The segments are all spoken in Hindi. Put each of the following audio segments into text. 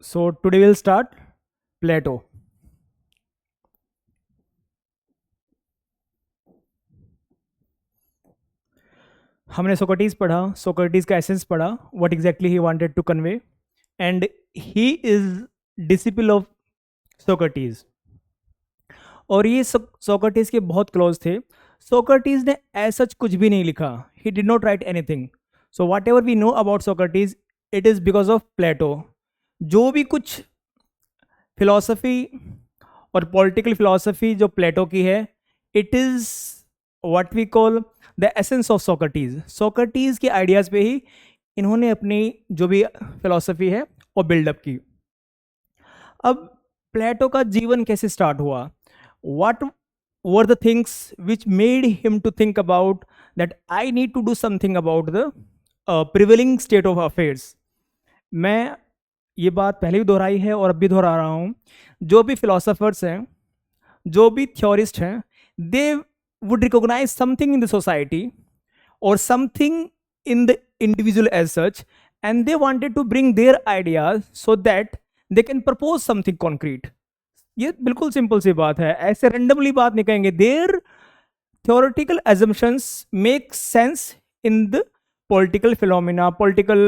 So today we'll start Plato. हमने सोक्रेटिस पढ़ा, सोक्रेटिस का एसेंस पढ़ा, what exactly he wanted to convey, and he is disciple of Socrates. और ये सोक्रेटिस के बहुत क्लोज थे। सोक्रेटिस ने ऐसा कुछ भी नहीं लिखा, he did not write anything. So whatever we know about Socrates, it is because of Plato. जो भी कुछ फिलॉसफी और पॉलिटिकल फिलॉसफी जो प्लेटो की है, it is what we call the essence of Socrates. Socrates के आइडियाज़ पे ही इन्होंने अपनी जो भी फिलॉसफी है वो बिल्डअप की। अब प्लेटो का जीवन कैसे स्टार्ट हुआ, what were the things which made him to think about that I need to do something about the prevailing state of affairs। मैं ये बात पहले भी दोहराई है और अब भी दोहरा रहा हूँ। जो भी फिलोसफर्स हैं, जो भी थ्योरिस्ट हैं, they would recognise something in the society or something in the individual as such, and they wanted to bring their ideas so that they can propose something concrete। ये बिल्कुल सिंपल सी बात है, ऐसे रेंडमली बात नहीं कहेंगे। Their theoretical assumptions make sense in the political phenomena, political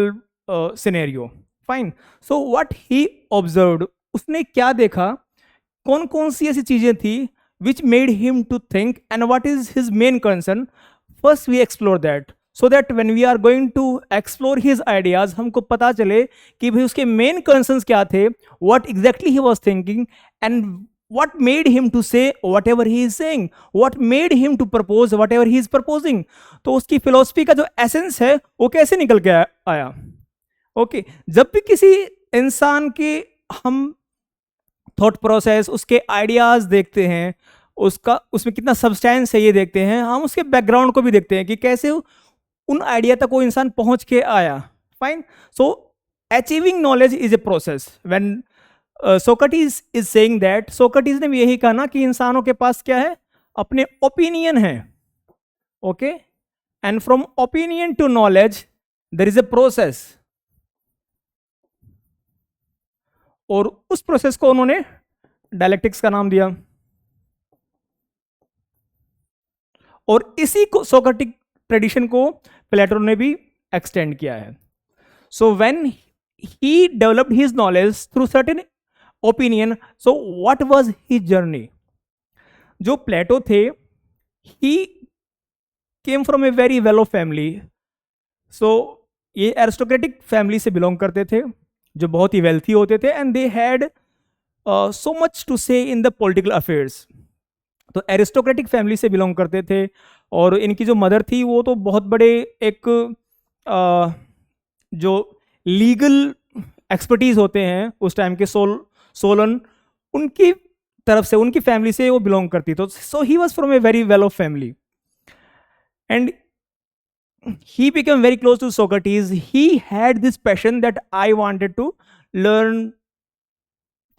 scenario। fine। so what he observed, उसने क्या देखा, कौन कौन सी ऐसी चीजें थी which made him to think, and what is his main concern। first we explore that so that when we are going to explore his ideas, हमको पता चले कि भाई उसके मेन कंसर्न्स क्या थे, what exactly he was thinking, and what made him to say whatever he is saying, what made him to propose whatever he is proposing। तो उसकी फिलोसफी का जो एसेंस है वो कैसे निकल के आया। ओके जब भी किसी इंसान के हम थॉट प्रोसेस, उसके आइडियाज देखते हैं, उसका उसमें कितना सब्सटेंस है ये देखते हैं, हम उसके बैकग्राउंड को भी देखते हैं कि कैसे उन आइडिया तक वो इंसान पहुंच के आया। Fine. So achieving knowledge is a process. When Socrates is saying that, Socrates ने भी यही कहा ना कि इंसानों के पास क्या है, अपने ओपिनियन है। Okay and from opinion to knowledge there is a process, और उस प्रोसेस को उन्होंने डायलेक्टिक्स का नाम दिया। और इसी को सोक्रेटिक ट्रेडिशन को प्लेटो ने भी एक्सटेंड किया है। So when he developed his knowledge through certain opinion, so what was his journey. जो प्लेटो थे, he came from a very well off family. So ये एरिस्टोक्रेटिक फैमिली से बिलोंग करते थे, जो बहुत ही वेल्थी होते थे, and they had so much to say in the political affairs. तो एरिस्टोक्रेटिक फैमिली से बिलोंग करते थे, और इनकी जो मदर थी वो तो बहुत बड़े एक जो लीगल एक्सपर्टीज होते हैं उस टाइम के, सोलन, उनकी तरफ से, उनकी फैमिली से वो बिलोंग करती। तो so he was from a very well off family, and he became very close to Socrates। He had this passion that I wanted to learn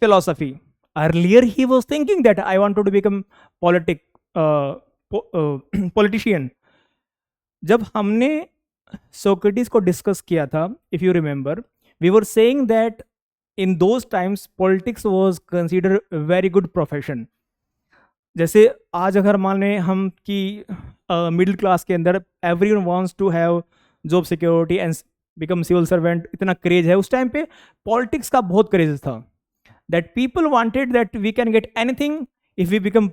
philosophy। Earlier he was thinking that I wanted to become politician। जब हमने सोक्रेटिस को डिस्कस किया था, if you remember, we were saying that in those times politics was consider very good profession. जैसे आज अगर मान लें हम कि मिडिल क्लास के अंदर everyone wants to have job security and become civil servant, इतना क्रेज है। उस टाइम पे पॉलिटिक्स का बहुत क्रेज था, that people wanted that we can get anything if we become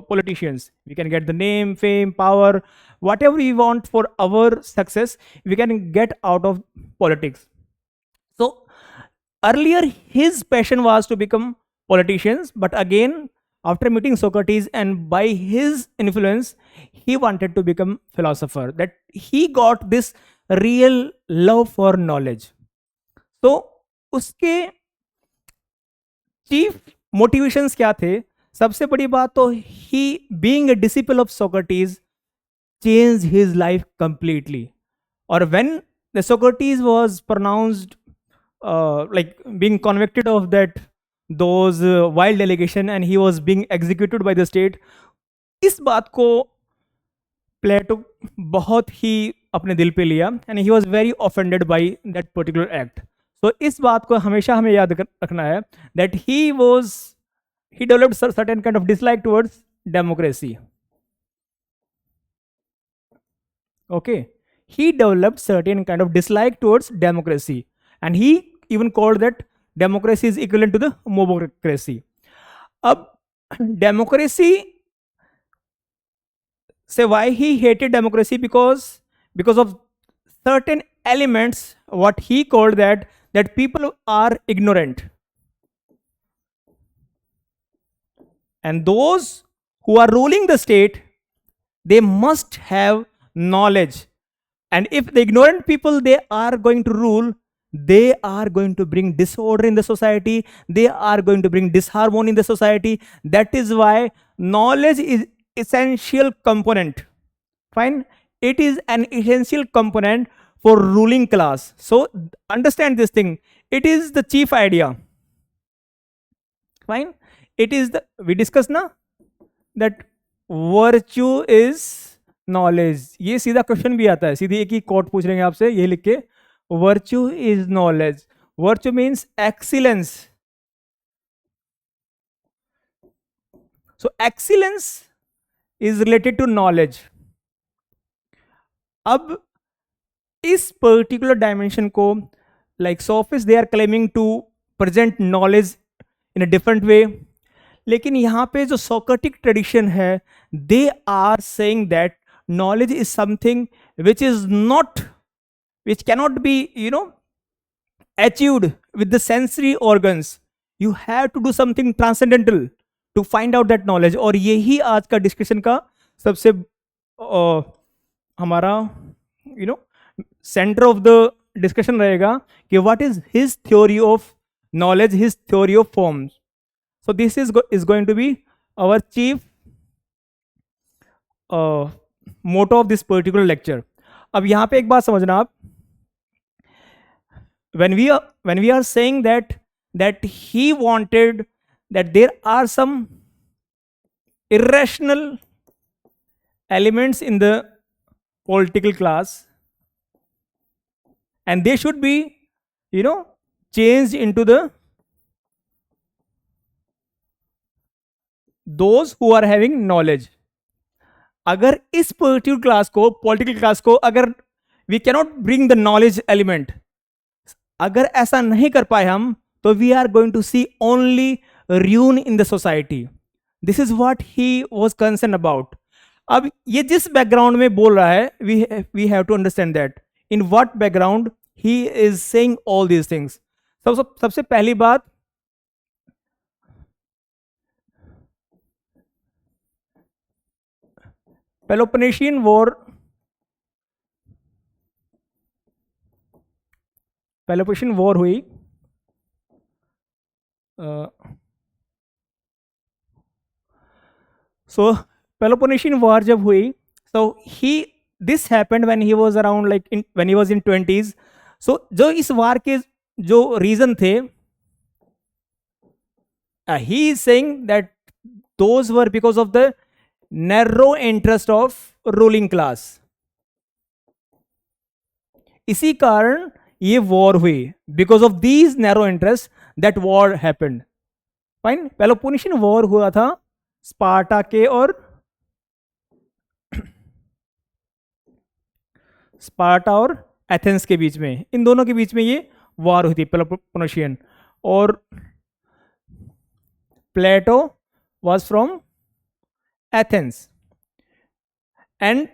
politicians। we can get the name, fame, power, whatever we want for our success, we can get out of politics। so earlier his passion was to become politicians, but again after meeting Socrates and by his influence, he wanted to become philosopher, that he got this real love for knowledge। so उसके चीफ मोटिवेशंस क्या थे? सबसे बड़ी बात तो he being a disciple of Socrates change his life completely. और when the Socrates was pronounced like being convicted of that those wild allegation and he was being executed by the state, इस बात को प्लेटो बहुत ही अपने दिल पे लिया, and he was very offended by that particular act। सो इस बात को हमेशा हमें याद रखना है that he developed certain kind of dislike towards democracy. Okay, he developed certain kind of dislike towards democracy, and he even called that democracy is equivalent to the mobocracy. अब democracy, say why he hated democracy, because of certain elements what he called that people are ignorant, and those who are ruling the state, they must have knowledge, and if the ignorant people they are going to rule, they are going to bring disorder in the society, they are going to bring disharmony in the society. That is why knowledge is essential component. Fine, it is an essential component for ruling class. So understand this thing, it is the chief idea. Fine, it is the, we discussed na that virtue is knowledge. ये सीधा क्वेश्चन भी आता है, सीधी एक ही कोट पूछ लेंगे आपसे, ये लिख के virtue is knowledge. Virtue means excellence. So excellence is related to knowledge. अब इस पर्टिकुलर डायमेंशन को like sophist they are claiming to present knowledge in a different way, लेकिन यहाँ पे जो सोक्रेटिक ट्रेडिशन है they are saying that knowledge is something which is not, which cannot be achieved with the sensory organs. You have to do something transcendental to find out that knowledge. और यही आज का डिस्कशन का सबसे हमारा सेंटर ऑफ द डिस्कशन रहेगा कि what is his theory of knowledge, his theory of forms. So this is going to be our chief motto of this particular lecture. अब यहाँ पे एक बात समझना आप, when we are saying that he wanted that there are some irrational elements in the political class and they should be changed into the those who are having knowledge. अगर इस पर्टिकुलर क्लास को, पॉलिटिकल क्लास को, अगर we cannot bring the knowledge element, अगर ऐसा नहीं कर पाए हम, तो we are going to see only ruin in the society. This is what he was concerned about. अब ये जिस बैकग्राउंड में बोल रहा है, we have to understand that in what background he is saying all these things. सबसे पहली बात, पेलोपोनेशियन वॉर हुई. So Peloponnesian War जब हुई, so this happened when he was around when he was in 20s. So जो इस वार के जो रीजन थे, he is saying that those were because of the narrow interest of ruling class. इसी कारण ये वॉर हुई, because of these narrow interest that war happened. Fine, Peloponnesian war हुआ था स्पार्टा के और स्पार्टा और एथेंस के बीच में, इन दोनों के बीच में ये वॉर हुई थी, पेलोपोनेशियन. और Plato was from Athens and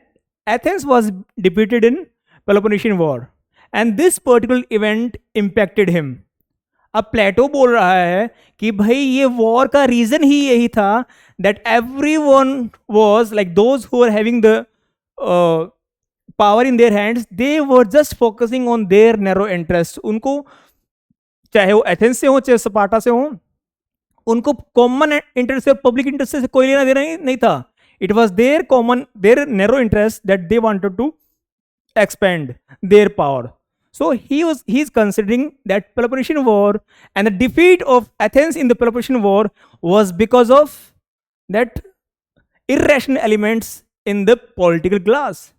Athens was defeated in Peloponnesian War, and this particular event impacted him. अब प्लेटो बोल रहा है कि भाई ये वॉर का रीजन ही यही था that everyone was like those who were having the power in their hands, they were just focusing on their narrow interests. उनको चाहे वो एथेंस से हो चाहे स्पार्टा से हो, उनको कॉमन इंटरेस्ट से, पब्लिक इंटरेस्ट से कोई लेना देना नहीं था. It was their narrow interest that they wanted to expand their power. So he's considering that Peloponnesian War and the defeat of Athens in the Peloponnesian War was because of that irrational elements in the political class.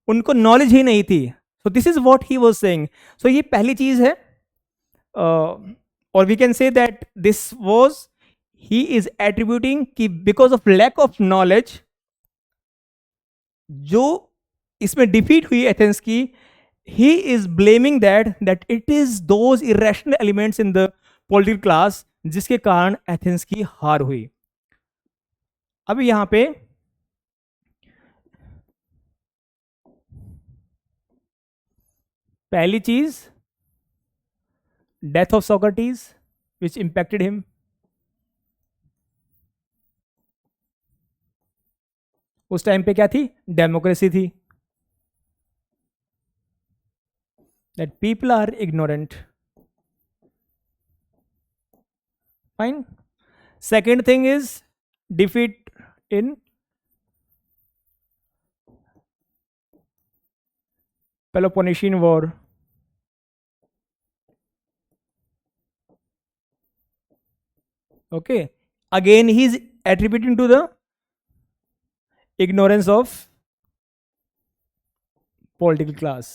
उनको knowledge ही नहीं थी. So this is what he was saying. So ये पहली चीज है or we can say that this was, he is attributing कि because of lack of knowledge जो इसमें डिफीट हुई एथेंस की, he is blaming that it is those irrational elements in the political class जिसके कारण एथेंस की हार हुई. अब यहां पे पहली चीज, death of Socrates which impacted him. उस टाइम पे क्या थी? डेमोक्रेसी थी. That people are ignorant. Fine. Second thing is defeat in Peloponnesian War. Okay, again he is attributing to the ignorance of political class.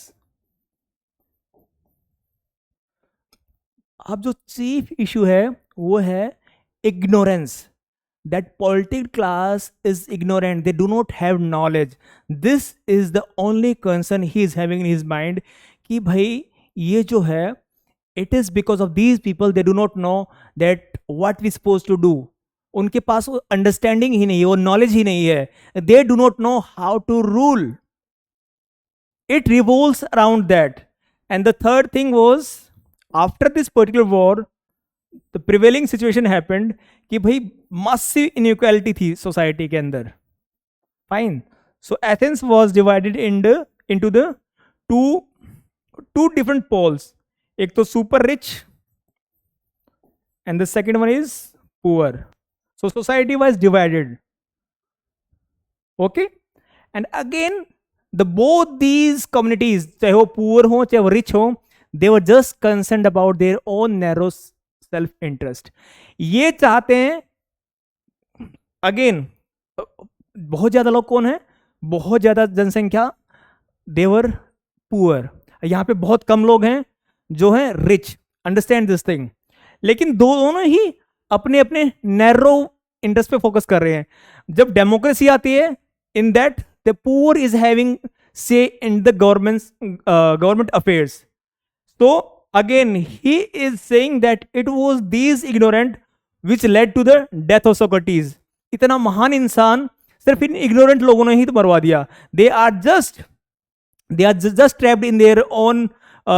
अब जो चीफ इशू है वो है ignorance. That political class is ignorant, they do not have knowledge. This is the only concern he is having in his mind कि भाई ये जो है, it is because of these people, they do not know that what we supposed to do. उनके पास वो अंडरस्टैंडिंग ही नहीं है, वो नॉलेज ही नहीं है. They do not know how to rule. It revolves around that. And the third thing was, after this particular war, the prevailing situation happened कि भाई massive inequality थी सोसाइटी के अंदर. Fine. So Athens was divided into the two different poles. एक तो super rich and the second one is poor. So society was divided. Okay, and again both these communities, चाहे वो poor हो चाहे वो rich हो, they were just concerned about their own narrow self interest. ये चाहते हैं, अगेन बहुत ज्यादा लोग कौन है? बहुत ज्यादा जनसंख्या देवर पुअर. यहां पे बहुत कम लोग हैं जो हैं रिच. Understand this thing. लेकिन दोनों ही अपने अपने नैरो इंटरेस्ट पे फोकस कर रहे हैं. जब डेमोक्रेसी आती है, in that the poor is having say in the government affairs. तो again he is saying that it was these ignorant which led to the death of Socrates. इतना महान इंसान सिर्फ इन इग्नोरेंट लोगों ने ही तो मरवा दिया. They are just trapped in their own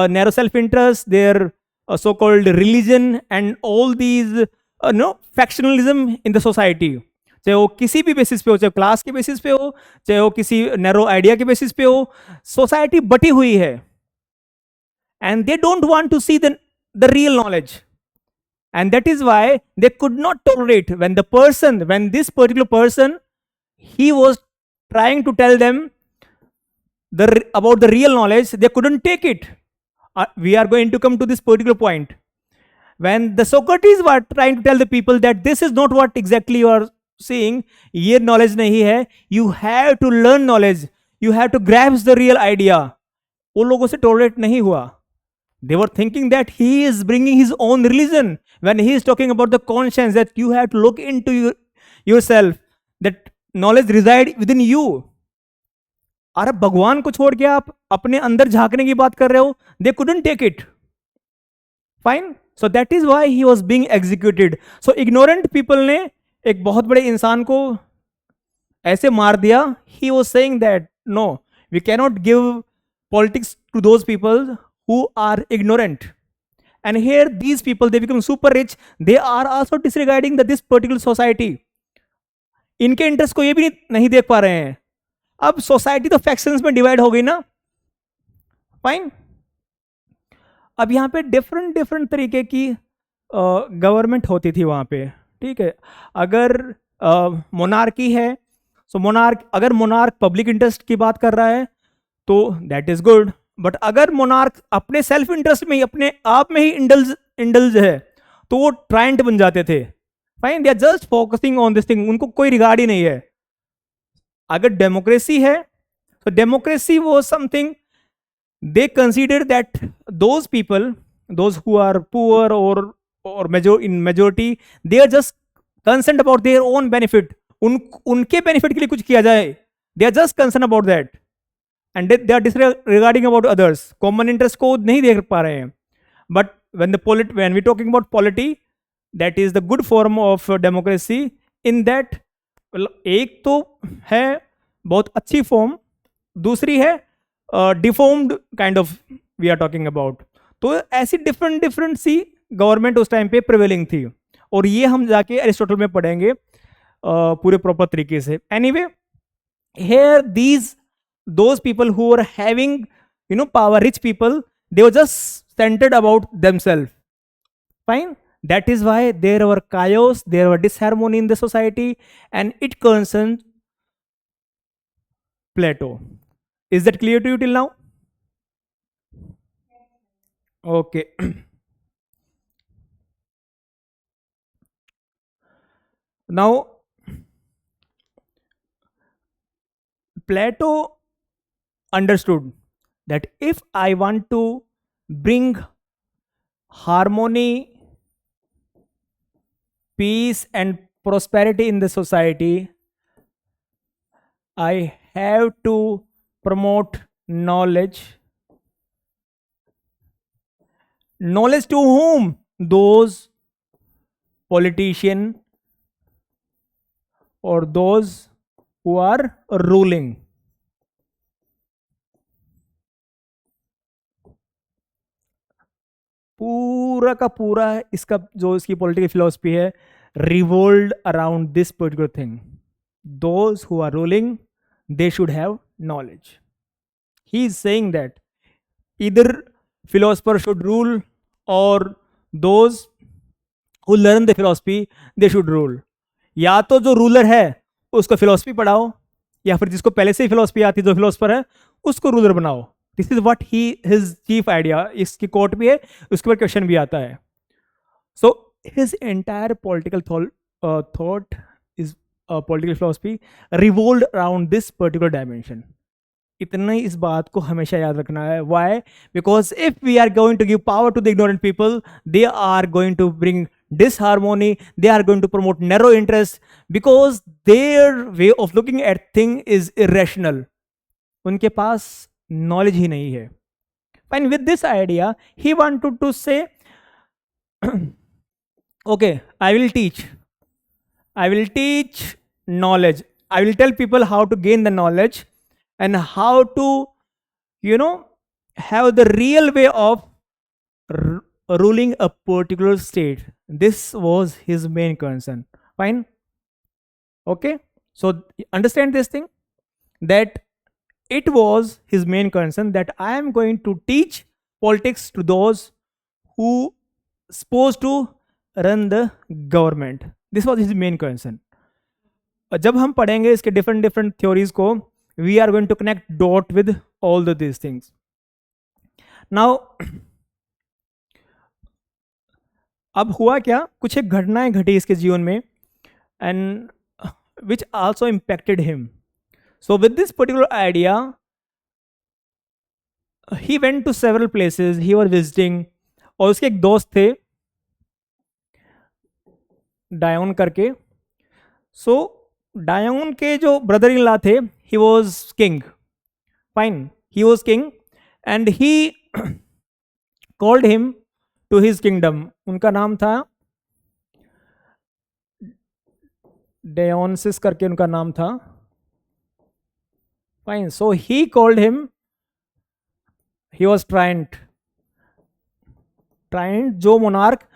narrow self-interest, their so-called religion and all these factionalism in the society. चाहे वो किसी भी बेसिस पे हो, चाहे क्लास के बेसिस पे हो, चाहे वो किसी नैरो आइडिया के बेसिस पे हो, सोसाइटी बटी हुई है. And they don't want to see the real knowledge. And that is why they could not tolerate when this particular person, he was trying to tell them about the real knowledge, they couldn't take it. We are going to come to this particular point. When the Socrates were trying to tell the people that this is not what exactly you are seeing, ये knowledge नहीं है, you have to learn knowledge, you have to grasp the real idea, वो लोगों से tolerate नहीं हुआ. They were thinking that he is bringing his own religion when he is talking about the conscience, that you have to look into yourself, that knowledge reside within you. अरे भगवान को छोड़ के आप अपने अंदर झांकने की बात कर रहे हो. They couldn't take it. Fine. So that is why he was being executed. So ignorant people ने एक बहुत बड़े इंसान को ऐसे मार दिया. He was saying that no, we cannot give politics to those people who are ignorant. And here these people, they become super rich. They are also disregarding this particular society. इनके इंटरेस्ट को ये भी नहीं देख पा रहे हैं. अब सोसाइटी तो फैक्शंस में डिवाइड हो गई ना. फाइन. अब यहाँ पे डिफरेंट तरीके की गवर्नमेंट होती थी वहाँ पे. ठीक है. अगर मोनार्की है, सो अगर मोनार्क पब्लिक इंटरेस्ट की बात कर रहा है तो दैट इज गुड. बट अगर मोनार्क अपने सेल्फ इंटरेस्ट में ही, अपने आप में ही इंडल्ज है, तो वो ट्रायंट बन जाते थे. Fine. They are just focusing on this thing. उनको कोई रिगार्ड ही नहीं है. अगर डेमोक्रेसी है तो डेमोक्रेसी वो something they consider that those people those who are poor or in majority, they are just concerned about their own benefit. उनके बेनिफिट के लिए कुछ किया जाए, they are just concerned about that, and they are disregarding about others. Common interest को नहीं देख पा रहे हैं. But when we talking about polity, that is the good form of democracy. In that, एक तो है बहुत अच्छी फॉर्म, दूसरी है deformed kind of we are talking about. तो ऐसी डिफरेंट सी गवर्नमेंट उस टाइम पे प्रिवेलिंग थी, और ये हम जाके एरिस्टोटल में पढ़ेंगे पूरे प्रॉपर तरीके से. Anyway, here those people who were having power, rich people, they were just centered about themselves. Fine. That is why there were chaos, there were disharmony in the society, and it concerns Plato. Is that clear to you till now? Okay. Now, Plato understood that if I want to bring harmony, peace, and prosperity in the society, I have to promote knowledge. Knowledge to whom? Those politicians or those who are ruling. पूरा का पूरा इसका जो इसकी पॉलिटिकल फिलोसफी है, revolved around this particular thing. Those who are ruling, they should have knowledge. He is saying that either philosopher should rule or those who learn the philosophy, they should rule. या तो जो रूलर है उसको फिलोसफी पढ़ाओ, या फिर जिसको पहले से ही फिलोसफी आती है, जो फिलोसफर है, उसको रूलर बनाओ. This is what his chief idea. इसकी कोट भी है, उसके ऊपर क्वेश्चन भी आता है. So his entire political thought is political philosophy revolved around this particular dimension. इतना ही इस बात को हमेशा याद रखना है. Why? Because if we are going to give power to the ignorant people, they are going to bring disharmony, they are going to promote narrow interest, because their way of looking at thing is irrational. उनके पास knowledge ही नहीं है. And with this idea, he wanted to say, okay, I will teach knowledge. I will tell people how to gain the knowledge and how to, have the real way of ruling a particular state. This was his main concern. Fine. Okay, so understand this thing, that it was his main concern that I am going to teach politics to those who supposed to run the government. This was his main concern. जब हम पढ़ेंगे इसके different theories को, we are going to connect dot with all these things. Now, अब हुआ क्या, कुछ एक घटनाएं घटी इसके जीवन में, and which also impacted him. So with this particular idea, he went to several places, he was visiting. और उसके एक दोस्त थे डायोन करके. सो डायोन के जो ब्रदर इन लॉ थे, he was king. Fine, he was king and he called him to his kingdom. उनका नाम था Dionysus करके उनका नाम था. Fine. So he called him. He was Tyrant. जो monarch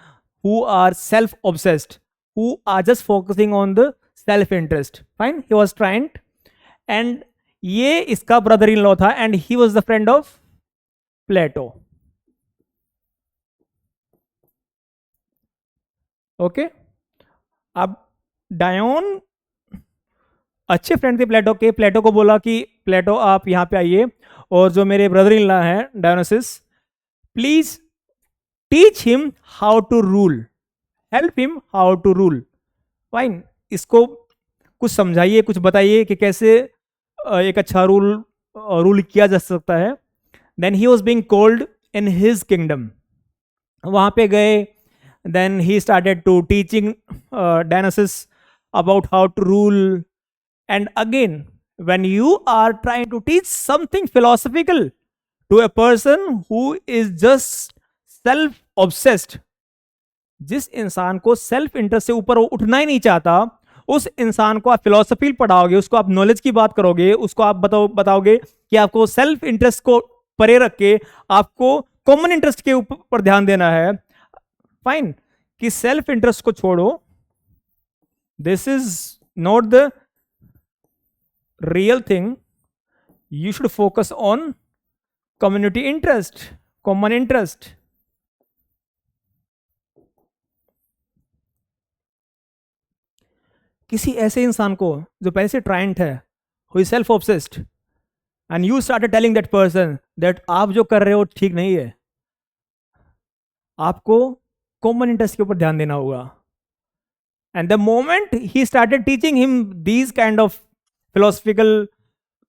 who are self-obsessed, who are just focusing on the self-interest. Fine. He was Tyrant, and ये इसका brother-in-law था, and he was the friend of Plato. Okay. अब डायोन अच्छे फ्रेंड थे प्लेटो के. प्लेटो को बोला कि प्लेटो आप यहाँ पे आइए, और जो मेरे ब्रदर इन लॉ हैं Dionysius, please teach him how to rule, help him how to rule. Fine, इसको कुछ समझाइए, कुछ बताइए कि कैसे एक अच्छा रूल किया जा सकता है. Then he was being called in his kingdom. वहाँ पे गए. Then he started to teaching Dionysus about how to rule. And again, when you are trying to teach something philosophical to a person who is just self obsessed, जिस इंसान को सेल्फ इंटरेस्ट से ऊपर वो उठना ही नहीं चाहता, उस इंसान को आप फिलोसफी पढ़ाओगे, उसको आप नॉलेज की बात करोगे, उसको आप बताओगे कि आपको सेल्फ इंटरेस्ट को परे रख के आपको कॉमन इंटरेस्ट के ऊपर ध्यान देना है. फाइन, कि सेल्फ इंटरेस्ट को छोड़ो, this is not the real thing, you should focus on community interest, common interest. किसी ऐसे इंसान को जो पहले से ट्रायंट है, who is self obsessed, and you started telling that person that आप जो कर रहे हो ठीक नहीं है, आपको कॉमन इंटरेस्ट के ऊपर ध्यान देना होगा. And the moment he started teaching him these kind of philosophical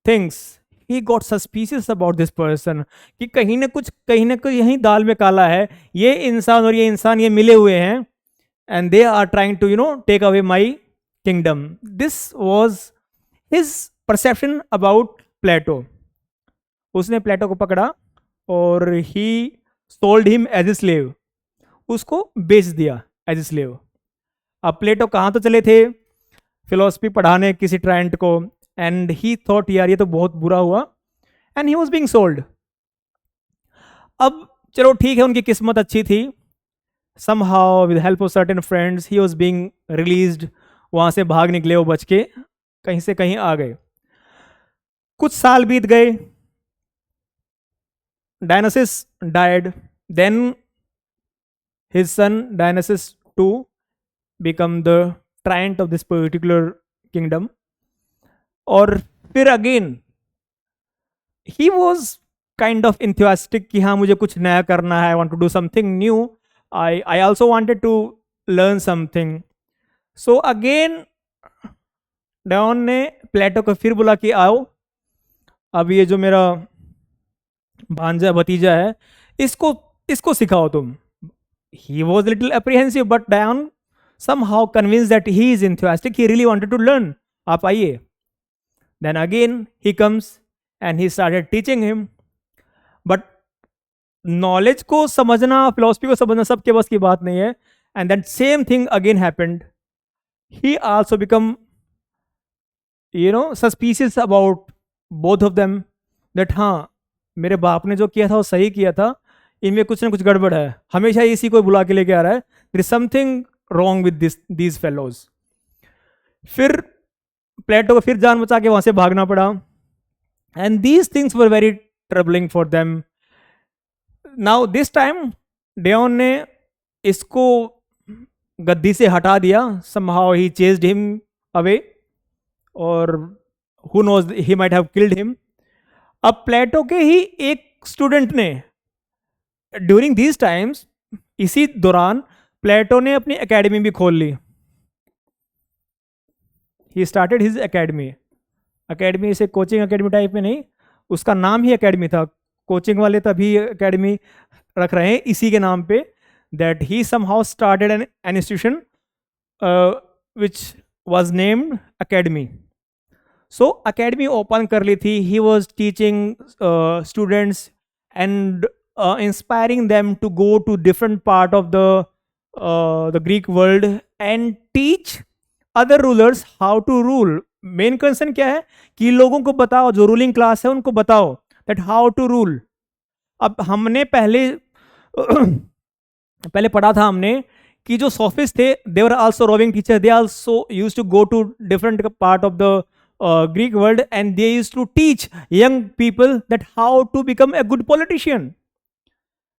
things, he got suspicious about this person, कि कहीं ना कुछ यही दाल में काला है, ये इंसान और ये इंसान ये मिले हुए हैं, and they are trying to take away my kingdom. This was his perception about Plato. उसने प्लेटो को पकड़ा और he sold him as a slave. उसको बेच दिया as a slave. अब प्लेटो कहाँ तो चले थे फिलोसफी पढ़ाने किसी ट्रायंट को, and he thought यार ये तो बहुत बुरा हुआ, and he was being sold. अब चलो ठीक है, उनकी किस्मत अच्छी थी, somehow with help of certain friends he was being released. वहां से भाग निकले, वो बच के कहीं से कहीं आ गए. कुछ साल बीत गए, Dionysus died, then his son Dionysus II become the tyrant of this particular kingdom. और फिर again he was kind of enthusiastic कि हाँ मुझे कुछ नया करना है, I want to do something new, I also wanted to learn something. So again डायन ने प्लेटो को फिर बोला कि आओ, अब ये जो मेरा भांजा भतीजा है इसको सिखाओ तुम. He was little apprehensive, but डायन somehow convinced that he is enthusiastic, he really wanted to learn. आप आइए. Then again he comes and he started teaching him. But knowledge को समझना, फिलोसफी को समझना सबके बस की बात नहीं है. And that same thing again happened. He also become suspicious about both of them, that हाँ मेरे बाप ने जो किया था वो सही किया था, इनमें कुछ ना कुछ गड़बड़ है, हमेशा इसी को बुला के लेके आ रहा है, there is something wrong with these fellows. फिर प्लेटो को फिर जान बचा के वहां से भागना पड़ा, and these things were very troubling for them. Now this time डेओन ने इसको गद्दी से हटा दिया, somehow he chased him away, और who knows, he might have killed him. अब प्लेटो के ही एक स्टूडेंट ने ड्यूरिंग दीज टाइम्स, इसी दौरान प्लेटो ने अपनी एकेडमी भी खोल ली. He started his academy. Academy से कोचिंग एकेडमी टाइप में नहीं, उसका नाम ही एकेडमी था. कोचिंग वाले तभी एकेडमी रख रहे हैं इसी के नाम पे, that he somehow started an institution which was named academy. So academy open कर ली थी. He was teaching students and inspiring them to go to different part of the Greek world and teach other rulers how to rule. Main concern क्या है कि लोगों को बताओ, जो रूलिंग क्लास है उनको बताओ that how to rule. अब हमने पहले पढ़ा था हमने कि जो सोफिस्ट थे, they were also roving teacher, they also used to go to different part of the Greek world, and they used to teach young people that how to become a good politician.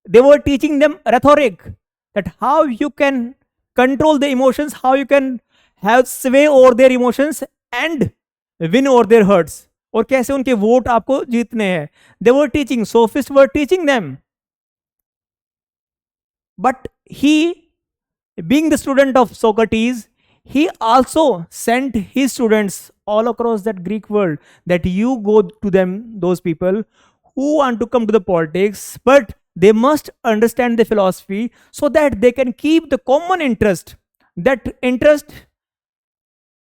They were teaching them rhetoric, that how you can control the emotions, how you can have sway over their emotions and win over their hurts, और कैसे उनके वोट आपको जीतने हैं. They were teaching, sophists were teaching them. But he, being the student of Socrates, he also sent his students all across that Greek world, that you go to them, those people who want to come to the politics, but they must understand the philosophy so that they can keep the common interest, that interest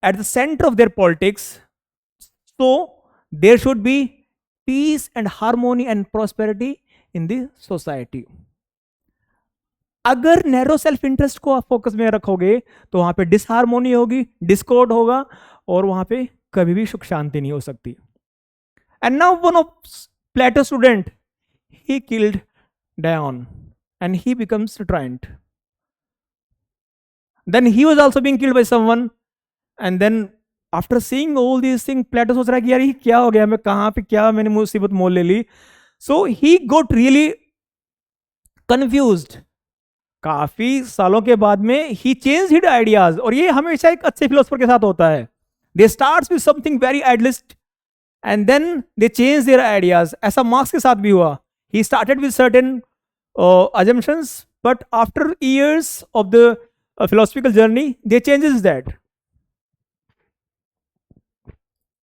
at the center of their politics. So there should be peace and harmony and prosperity in the society. अगर नैरो सेल्फ इंटरेस्ट को आप फोकस में रखोगे तो वहां पे डिसहार्मोनी होगी, डिस्कॉर्ड होगा, और वहां पे कभी भी सुख शांति नहीं हो सकती. And now one of Plato student, he killed Dion and he becomes a tyrant. Then he was also being killed by someone, and then after seeing all these things, Plato सोच रहा है कि यार ये क्या हो गया, मैं कहाँ पे क्या मैंने मुसीबत मोल ले ली. So he got really confused. काफी सालों के बाद में he changed his ideas, और ये हमेशा एक अच्छे फिलोसफर के साथ होता है. They starts with something very idealist and then they change their ideas. ऐसा मार्क्स के साथ भी हुआ. He started with certain assumptions, but after years of the philosophical journey, they changes that.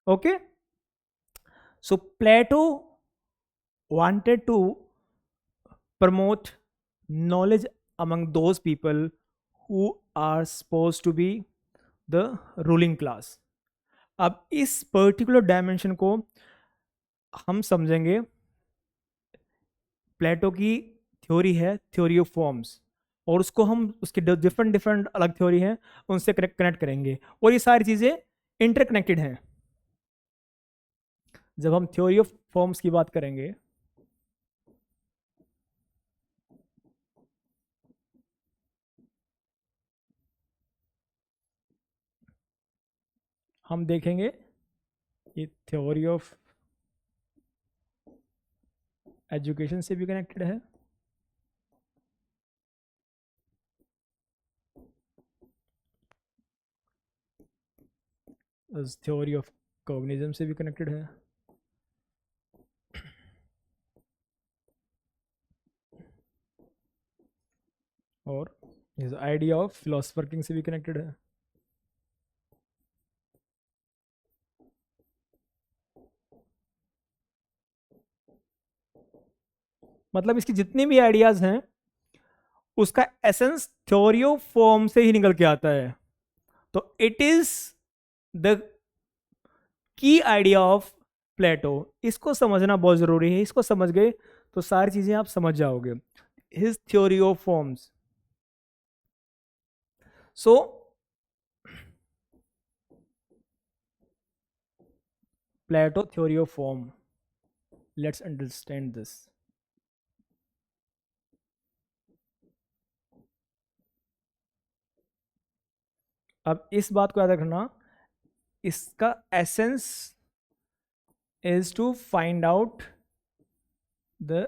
Okay, so Plato wanted to promote knowledge among those people who are supposed to be the ruling class. अब इस पर्टिकुलर डायमेंशन को हम समझेंगे. प्लेटो की थ्योरी है थ्योरी ऑफ फॉर्म्स, और उसको हम उसके डिफरेंट अलग थ्योरी हैं उनसे कनेक्ट करेंगे, और ये सारी चीज़ें इंटरकनेक्टेड हैं. जब हम थ्योरी ऑफ फॉर्म्स की बात करेंगे, हम देखेंगे ये थ्योरी ऑफ एजुकेशन से भी कनेक्टेड है, थ्योरी ऑफ कॉग्निज्म से भी कनेक्टेड है, और इस आइडिया ऑफ फिलोसफर किंग से भी कनेक्टेड है. मतलब इसकी जितने भी आइडियाज हैं उसका एसेंस थ्योरी ऑफ फॉर्म से ही निकल के आता है. तो it is the key idea of Plato. इसको समझना बहुत जरूरी है. इसको समझ गए तो सारी चीजें आप समझ जाओगे. His theory of forms. So Plato theory of form, let's understand this. अब इस बात को याद रखना, इसका essence is to find out the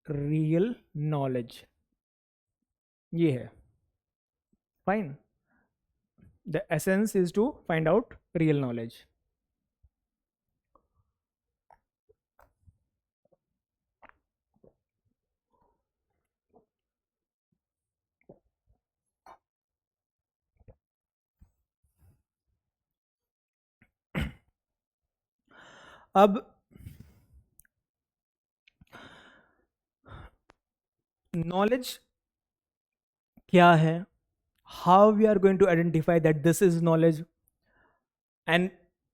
real knowledge. ये है fine. The essence is to find out real knowledge. अब नॉलेज क्या है, how we are going to identify that this is knowledge, and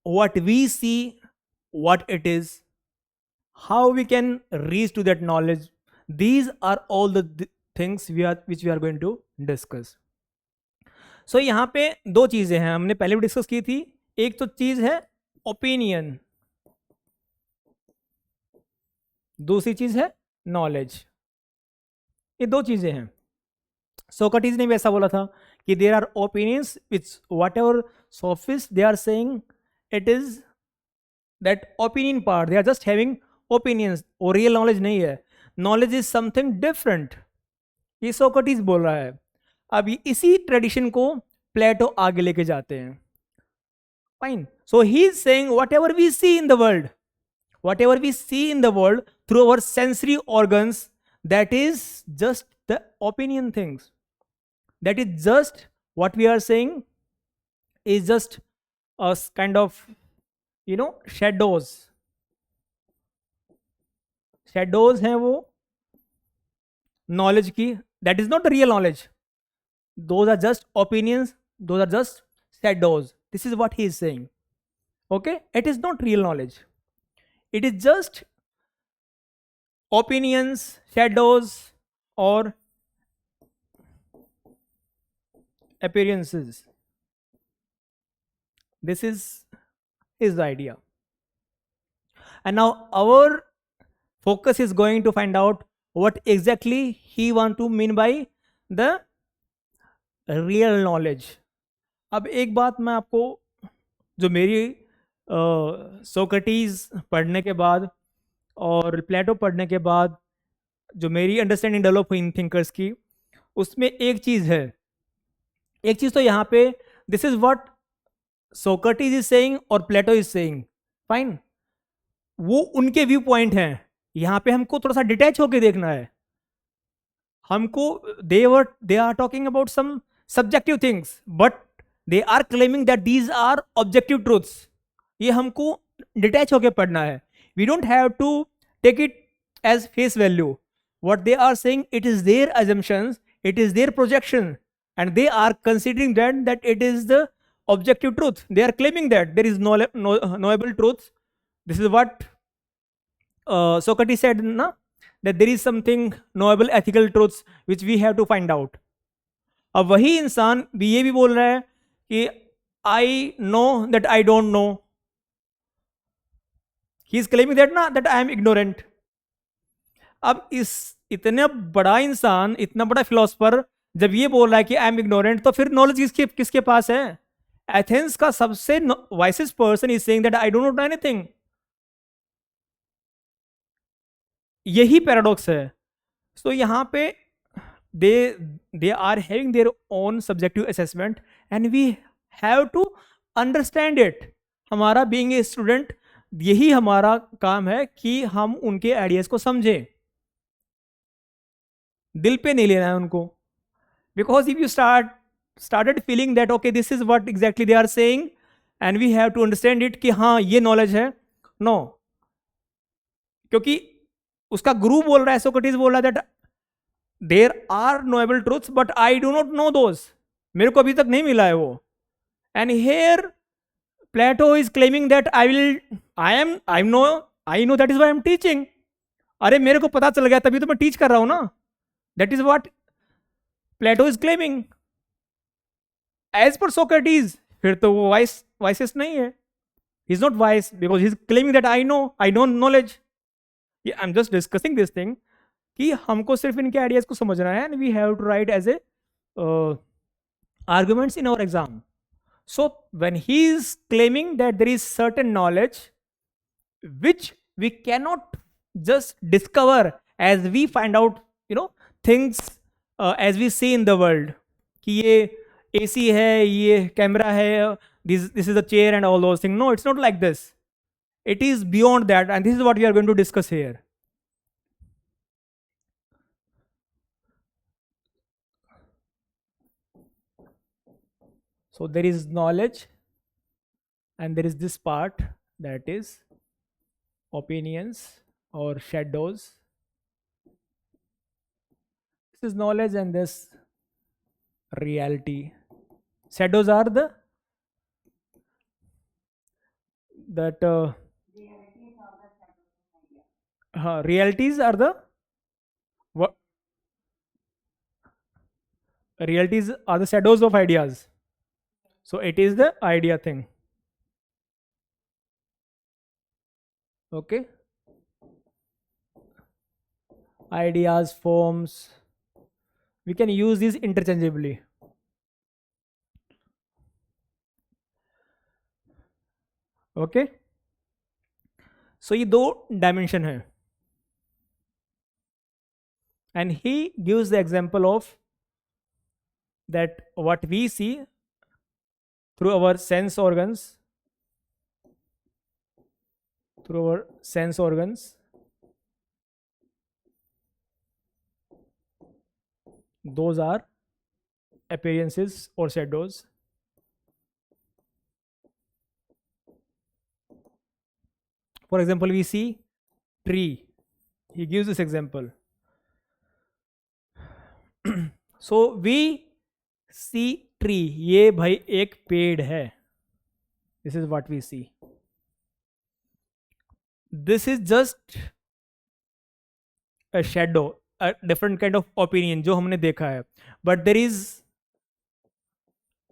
what we see what it is, how we can reach to that knowledge. These are all the things which we are going to discuss. So यहाँ पे दो चीजें हैं, हमने पहले भी डिस्कस की थी. एक तो चीज है ओपिनियन, दूसरी चीज है नॉलेज. ये दो चीजें हैं. सोक्रेटिस ने भी ऐसा बोला था कि there are opinions which whatever sophist they are saying, it is that opinion part, they are just having opinions, और रियल नॉलेज नहीं है. Knowledge is something different. ये सोक्रेटिस बोल रहा है. अब इसी ट्रेडिशन को प्लेटो आगे लेके जाते हैं. Fine. So he is saying whatever we see in the world, whatever we see in the world through our sensory organs, that is just the opinion things. That is just what we are saying is just a kind of, shadows. Shadows हैं वो, knowledge की, that is not the real knowledge. Those are just opinions, those are just shadows. This is what he is saying. Okay, it is not real knowledge, it is just opinions, shadows, or appearances. This is his idea. And now our focus is going to find out what exactly he want to mean by the real knowledge. अब एक बात मैं आपको, जो मेरी सोक्रेटिस पढ़ने के बाद और प्लेटो पढ़ने के बाद जो मेरी अंडरस्टैंडिंग डेवलप हुई इन थिंकर्स की, उसमें एक चीज़ है, एक चीज़ तो यहाँ पे, this is what Socrates is saying और प्लेटो इज सेइंग, फाइन, वो उनके व्यू पॉइंट हैं. यहाँ पे हमको थोड़ा सा डिटैच होके देखना है. हमको they are talking about some subjective things, but they are claiming that these are objective truths. ये हमको डिटैच होके पढ़ना है. We don't have to take it as face value. what they are saying, it is their assumptions, it is their projection, and they are considering that it is the objective truth. They are claiming that there is knowable truth. This is what Socrates said, na? That there is something knowable ethical truths which we have to find out. अब वही इंसान भी ये भी बोल रहा है कि I know that I don't know. He is claiming that I am ignorant. अब इस इतना बड़ा इंसान, इतना बड़ा फिलोसफर जब ये बोल रहा है कि आई एम इग्नोरेंट, तो फिर नॉलेज किसके पास है? एथेंस का सबसे wisest person is saying that I don't know anything. यही पैराडॉक्स है. सो यहाँ पे they are having their own subjective assessment and we have to understand it. हमारा बीइंग ए स्टूडेंट, यही हमारा काम है कि हम उनके आइडियाज को समझें, दिल पे नहीं लेना है उनको. Because if you started feeling that okay, this is what exactly they are saying and we have to understand it कि हाँ ये नॉलेज है, नो. क्योंकि उसका गुरु बोल रहा है, सोक्रेटिस बोल रहा है that there are knowable truths but I do not know those. मेरे को अभी तक नहीं मिला है वो. And here Plato is claiming that I know that is why I am teaching. अरे मेरे को पता चल गया तभी तो मैं टीच कर रहा हूं ना. That is what Plato is claiming. As per Socrates फिर तो वो वाइसेस नहीं है. He is not wise because he is claiming that I know knowledge. I am just discussing this thing कि हमको सिर्फ इनके आइडियाज को समझना है and we have to write as a arguments in our exam. So when he is claiming that there is certain knowledge which we cannot just discover as we find out, things as we see in the world, कि ये AC है, ये कैमरा है, this is the chair and all those things. No, it's not like this. It is beyond that, and this is what we are going to discuss here. So there is knowledge and there is this part that is opinions or shadows. This is knowledge and this reality. Shadows are realities are the what? Realities are the shadows of ideas. So it is the idea thing. Okay. Ideas, forms, we can use these interchangeably. Okay. So ये दो डायमेंशन है. And he gives the example of that what we see through our sense organs, those are appearances or shadows. For example, we see tree. He gives this example. So we see tree, ये भाई एक पेड़ है, this is what we see, this is just a shadow, a different kind of opinion जो हमने देखा है, बट देर इज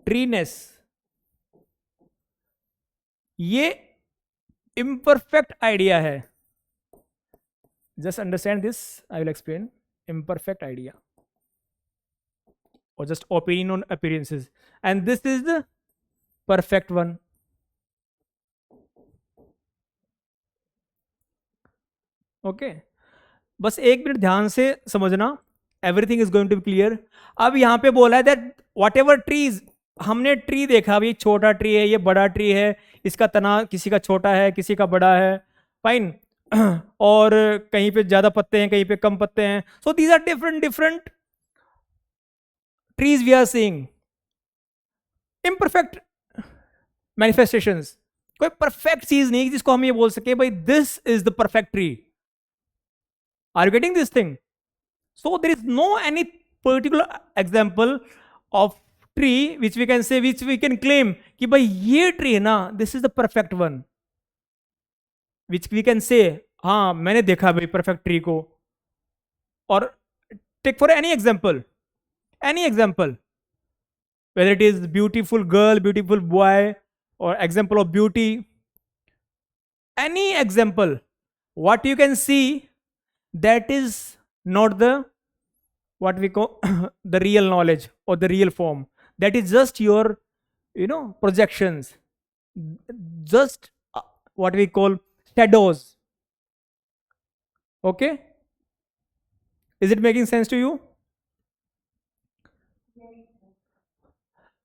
ट्रीनेस, ये इम्परफेक्ट आइडिया है, just understand this, I will explain, imperfect idea or just opinion on appearances, and this is the perfect one. Okay, बस एक मिनट ध्यान से समझना, everything is going to be clear. अब यहां पे बोला है दैट वॉट एवर ट्रीज, हमने ट्री देखा, अभी छोटा ट्री है, ये बड़ा ट्री है, इसका तना किसी का छोटा है, किसी का बड़ा है, फाइन. और कहीं पे ज्यादा पत्ते हैं, कहीं पे कम पत्ते हैं, so these are different different trees we are seeing, imperfect manifestations. कोई परफेक्ट चीज नहीं जिसको हम ये बोल सके भाई this is the perfect tree. Are you getting this thing? So there is no any particular example of tree which we can say, which we can claim कि भाई ये ट्री है ना, this is the perfect one, which we can say हाँ मैंने देखा भाई परफेक्ट ट्री को. और take for any example, whether it is beautiful girl, beautiful boy, or example of beauty, any example, what you can see, that is not the what we call the real knowledge or the real form, that is just your projections, just what we call shadows. Okay, is it making sense to you?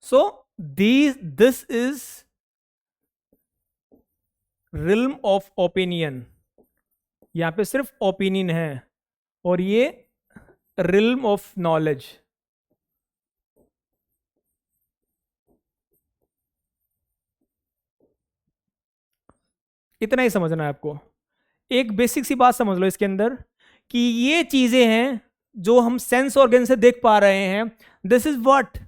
So this is realm of opinion, यहां पे सिर्फ ओपिनियन है, और ये realm of knowledge. इतना ही समझना है आपको. एक बेसिक सी बात समझ लो इसके अंदर, कि ये चीजें हैं जो हम सेंस ऑर्गन से देख पा रहे हैं, this is what,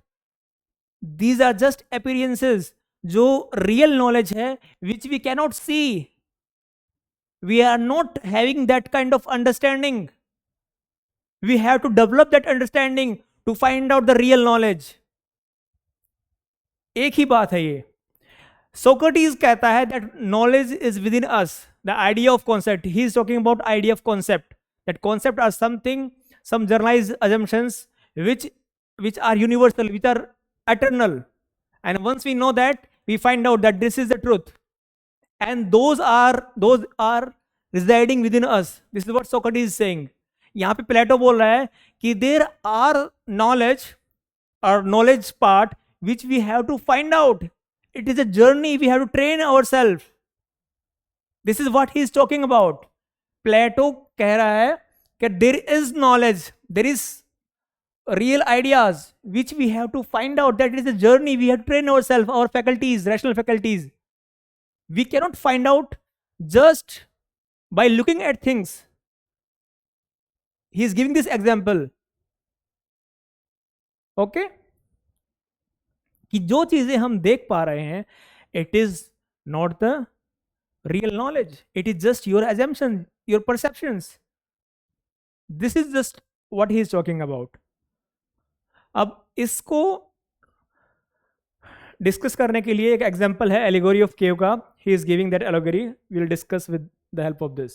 these are just appearances. जो रियल नॉलेज है which we cannot see, we are not having that kind of understanding, we have to develop that understanding to find out the real knowledge. एक ही बात है ये. सोक्रेटिस कहता है that knowledge is within us, the idea of concept, he is talking about idea of concept, that concept are something, some generalized assumptions which are universal, which are eternal, and once we know that, we find out that this is the truth, and those are residing within us. This is what Socrates is saying. यहाँ पे प्लेटो बोल रहा है कि there are knowledge part which we have to find out. It is a journey, we have to train ourselves. This is what he is talking about. प्लेटो कह रहा है कि there is knowledge, there is real ideas which we have to find out, that it is a journey, we have to train ourselves, our faculties, rational faculties. We cannot find out just by looking at things. He is giving this example. Okay, कि जो चीजें हम देख पा रहे हैं, it is not the real knowledge, it is just your assumption, your perceptions. This is just what he is talking about. अब इसको डिस्कस करने के लिए एक एग्जांपल है एलिगोरी ऑफ केव का. He is giving that allegory, we will discuss with the help of this.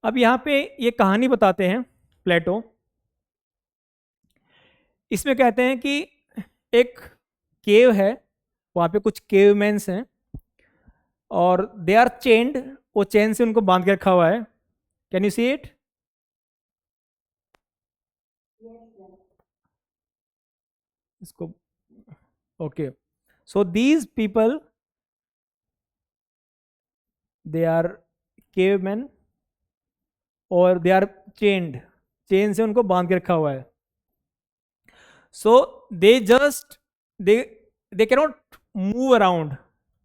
अब यहाँ पे ये कहानी बताते हैं प्लेटो. इसमें कहते हैं कि एक केव है, वहाँ पे कुछ केवमैन्स हैं, और दे आर चेन्ड, वो चेन से उनको बांध के रखा हुआ है. Can you see it? इसको okay. So these people, they are caveman, और दे आर चेन्ड, चेन से उनको बांध के रखा हुआ है. So they just they cannot move around,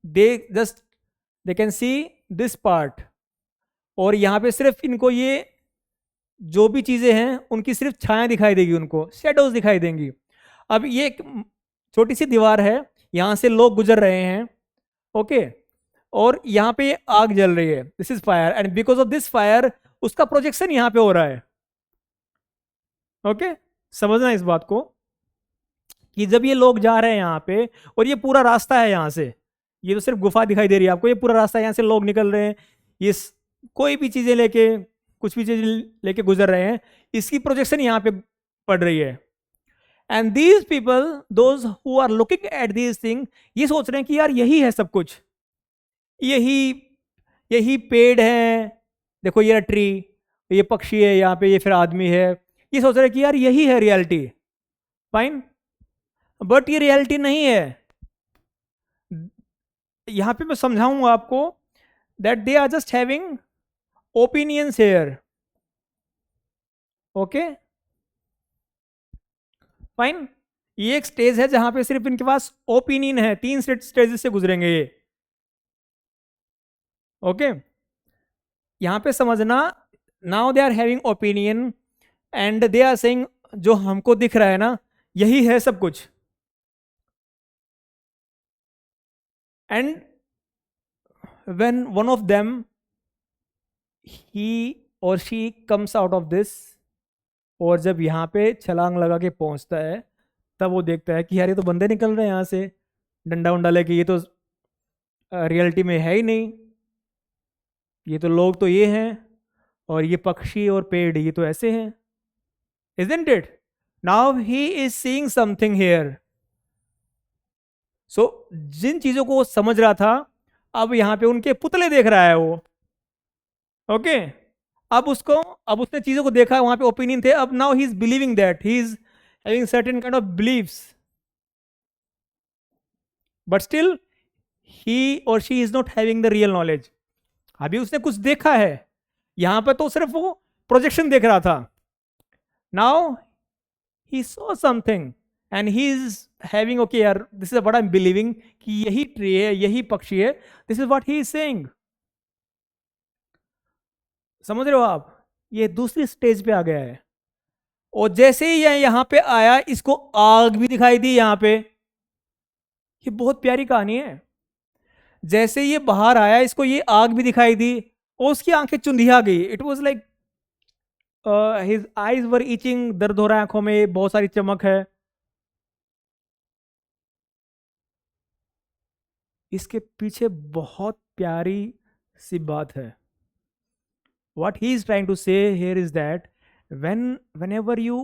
they can see this part, और यहाँ पे सिर्फ इनको ये जो भी चीजें हैं उनकी सिर्फ छाया दिखाई देगी, उनको शेडोज दिखाई देंगी। अब ये एक छोटी सी दीवार है, यहां से लोग गुजर रहे हैं, ओके, और यहाँ पे आग जल रही है, this is fire, and because of this fire उसका प्रोजेक्शन यहाँ पे हो रहा है। ओके, समझना इस बात को कि जब ये लोग जा रहे हैं यहाँ पे, और ये पूरा रास्ता है यहाँ से, ये तो सिर्फ गुफा दिखाई दे रही है आपको, ये पूरा रास्ता यहाँ से लोग निकल रहे हैं, ये कोई भी चीजें लेके, कुछ भी चीजें लेके गुजर रहे हैं, इसकी प्रोजेक्शन यहाँ पे पड़ रही है। And these people, those who are looking at these thing, ये सोच रहे हैं कि यार यही है सब कुछ, यही यही पेड़ है, देखो ये ट्री, ये पक्षी है यहाँ पे, ये फिर आदमी है, ये सोच रहे हैं कि यार यही है रियलिटी। फाइन, बट ये रियलिटी नहीं है। यहां पे मैं समझाऊंगा आपको that they are just having opinions here. Okay, fine, ये एक स्टेज है जहां पे सिर्फ इनके पास ओपिनियन है, 3 स्टेजेस से गुजरेंगे ये। ओके, यहां पे समझना, now they are having opinion and they are saying जो हमको दिख रहा है ना, यही है सब कुछ। And when one of them, he or she comes out of this, और जब यहाँ पे छलांग लगा के पहुंचता है, तब वो देखता है कि यार ये तो बंदे निकल रहे हैं यहाँ से डंडा उंडा लेके, ये तो रियलिटी में है ही नहीं, ये तो लोग तो ये हैं, और ये पक्षी और पेड़ ये तो ऐसे हैं, isn't it? Now he is seeing something here. So जिन चीजों को वो समझ रहा था, अब यहाँ पे उनके पुतले देख रहा है वो। ओके, अब उसने चीजों को देखा, वहां पे ओपिनियन थे, अब now he is believing that, he is having certain kind of believes, but still he और she is not having the real knowledge. अभी उसने कुछ देखा है, यहां पर तो सिर्फ वो प्रोजेक्शन देख रहा था। Now he saw something and he is having, okay यार this is what I am believing, कि यही ट्री है, यही पक्षी है, this is what he is saying. समझ रहे हो आप? ये दूसरी स्टेज पे आ गया है, और जैसे ही यहां पे आया, इसको आग भी दिखाई दी यहां पे। ये बहुत प्यारी कहानी है। जैसे ये बाहर आया, इसको ये आग भी दिखाई दी, और उसकी आंखें चुंधिया गई। It was like his eyes were itching, दर्द हो रहा है आंखों में, बहुत सारी चमक है। इसके पीछे बहुत प्यारी सी बात है। What he is trying to say here is that whenever you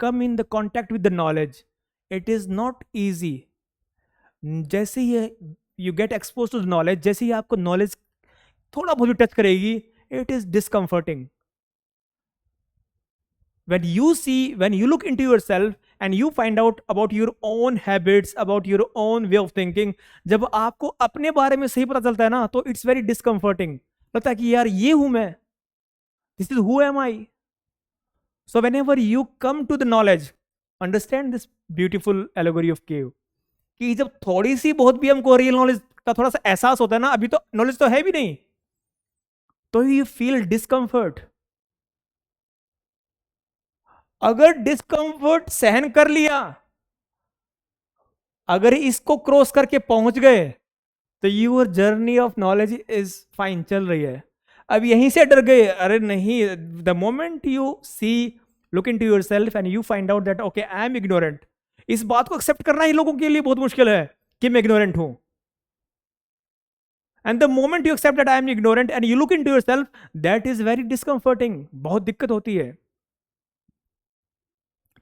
come in the contact with the knowledge, it is not easy. जैसे ही you get exposed to the knowledge, जैसे ही आपको knowledge थोड़ा बहुत भी टच करेगी, it is discomforting. When you look into yourself and you find out about your own habits, about your own way of thinking, जब आपको अपने बारे में सही पता चलता है ना, तो it's very discomforting. लगता है कि यार ये हूं मैं, this is who am I. So whenever you come to the knowledge, understand this beautiful allegory of cave, कि जब थोड़ी सी बहुत भी हमको रियल नॉलेज का थोड़ा सा एहसास होता है ना, अभी तो नॉलेज तो है भी नहीं, तो यू फील डिस्कंफर्ट। अगर डिस्कंफर्ट सहन कर लिया, अगर इसको क्रॉस करके पहुंच गए, तो your journey of knowledge is fine, चल रही है। अब यहीं से डर गए, अरे नहीं, the moment you see, look into yourself and you find out that okay I am ignorant. इस बात को एक्सेप्ट करना ही लोगों के लिए बहुत मुश्किल है कि मैं इग्नोरेंट हूं। And the moment you accept that I am ignorant and you look into yourself, that is very discomforting, बहुत दिक्कत होती है।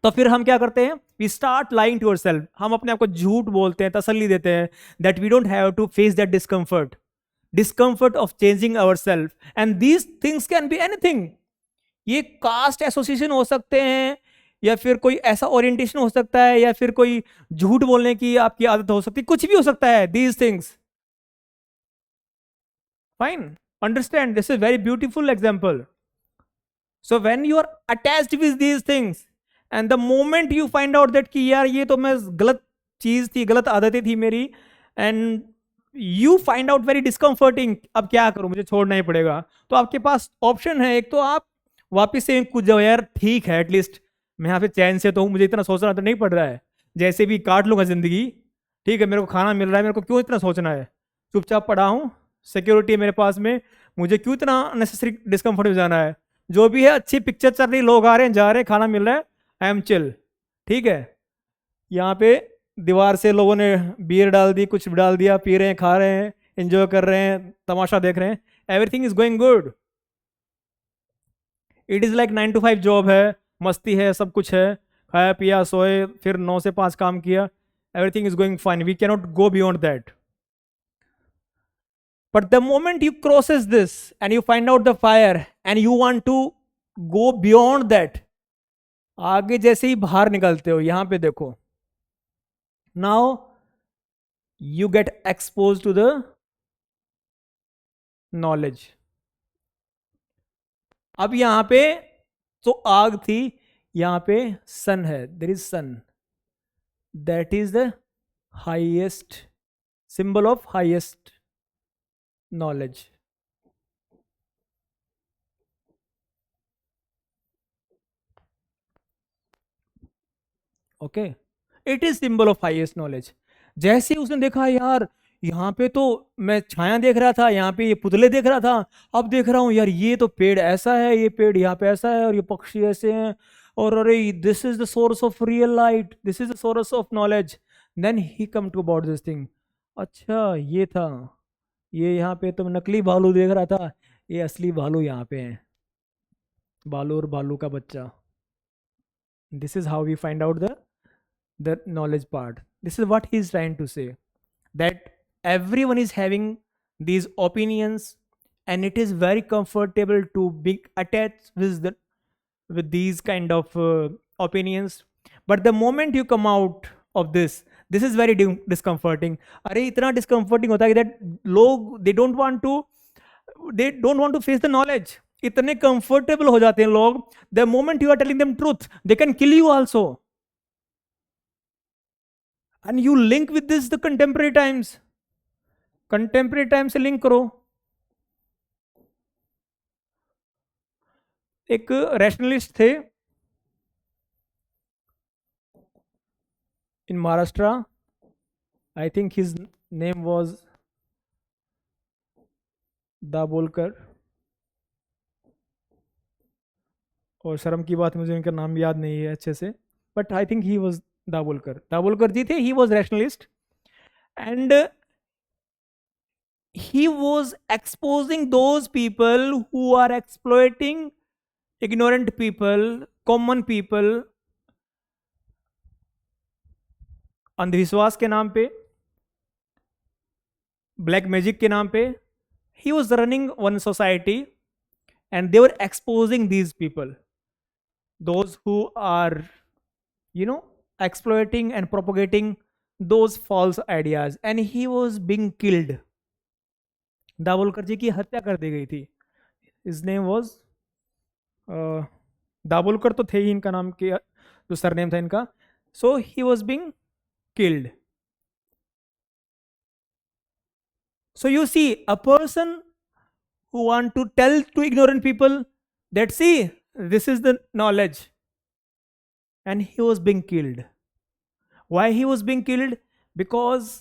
तो फिर हम क्या करते हैं? We start lying to yourself, हम अपने आप को झूठ बोलते हैं, तसल्ली देते हैं that we don't have to face that discomfort of changing ourselves, and these things can be anything. ये कास्ट एसोसिएशन हो सकते हैं, या फिर कोई ऐसा ओरिएंटेशन हो सकता है, या फिर कोई झूठ बोलने की आपकी आदत हो सकती है, कुछ भी हो सकता है। These things, fine, understand, this is very beautiful example. So when you are attached with these things and the moment you find out that कि यार ये तो मैं गलत चीज थी, गलत आदतें थी मेरी, and you find out very discomforting, अब क्या करूं, मुझे छोड़ना ही पड़ेगा। तो आपके पास ऑप्शन है, एक तो आप वापिस से कूद जाओ यार, ठीक है एटलीस्ट मैं यहाँ पे चैन से तो हूँ, मुझे इतना सोचना तो नहीं पड़ रहा है, जैसे भी काट लूंगा जिंदगी, ठीक है, मेरे को खाना मिल रहा है, मेरे को क्यों इतना सोचना है, चुपचाप पड़ा हूँ, सिक्योरिटी है मेरे पास में, मुझे क्यों इतना अननेसेसरी डिस्कम्फर्ट में जाना है, जो भी है अच्छी पिक्चर चल रही, लोग आ रहे हैं जा रहे हैं, खाना मिल रहा है, आई एम चिल, ठीक है। यहाँ पे दीवार से लोगों ने बियर डाल दी, कुछ डाल दिया, पी रहे हैं, खा रहे हैं, एंजॉय कर रहे हैं, तमाशा देख रहे हैं, everything is going good. It is like 9 to 5 job है, मस्ती है, सब कुछ है, खाया पिया सोए, फिर 9 से 5 काम किया, everything is going fine, we cannot go beyond that. But the moment you crosses this and you find out the fire and you want to go beyond that, आगे जैसे ही बाहर निकलते हो, यहां पे देखो, now you get expose to the knowledge. अब यहां पे तो आग थी, यहां पे सन है, there is sun, that is the highest symbol of highest knowledge. Okay, it is symbol of highest knowledge. जैसे उसने देखा यार यहाँ पे तो मैं छाया देख रहा था, यहाँ पे ये पुतले देख रहा था, अब देख रहा हूँ यार ये तो पेड़ ऐसा है, ये पेड़ यहाँ पे ऐसा है, और ये पक्षी ऐसे हैं, और अरे this is the source of real light, this is the source of knowledge, then he come to about this thing, अच्छा ये था, ये यहाँ पे तो नकली भालू देख रहा था, ये असली भालू यहाँ पे है, भालू और भालू का बच्चा। This is how we find out the knowledge part. This is what he is trying to say, that everyone is having these opinions, and it is very comfortable to be attached with these kind of opinions. But the moment you come out of this is very discomforting. अरे इतना discomforting होता है that लोग they don't want to face the knowledge. इतने कंफर्टेबल हो जाते हैं लोग, the moment you are telling them truth they can kill you also, and you link with this the contemporary times, contemporary time से लिंक करो। एक रैशनलिस्ट थे in Maharashtra, I think his name was Dabholkar, और शर्म की बात मुझे उनका नाम याद नहीं है अच्छे से, but I think he was Dabholkar ji थे, he was rationalist, and he was exposing those people who are exploiting ignorant people, common people, अंधविश्वास के नाम पे, ब्लैक मैजिक के नाम पे। he was running one society and they were exposing these people, those who are exploiting and propagating those false ideas, and he was being killed। Dabholkar जी की हत्या कर दी गई थी। His name was दाभोलकर तो थे ही, इनका नाम के जो सरनेम था इनका, so he was being killed. So you see a person who want to tell to ignorant people that see this is the knowledge, and he was being killed. Why he was being killed? Because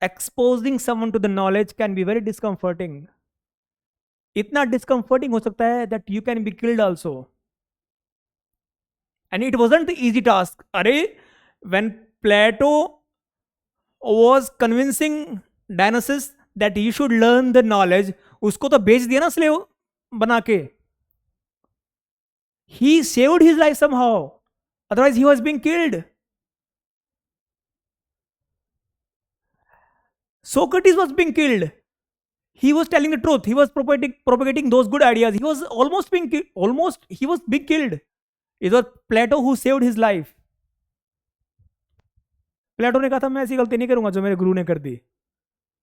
exposing someone to the knowledge can be very discomforting. इतना डिस्कम्फर्टिंग हो सकता है that you can be killed also, and it wasn't the easy task. अरे when Plato was convincing Dionysus that you should learn the knowledge, उसको तो बेच दिया ना स्लेव बना के, he saved his life somehow, otherwise he was being killed. Socrates was being killed. He was telling the truth. He was propagating those good ideas. He was almost being he was being killed. It was Plato who saved his life. प्लेटो ने कहा था मैं ऐसी गलती नहीं करूंगा जो मेरे गुरु ने कर दी,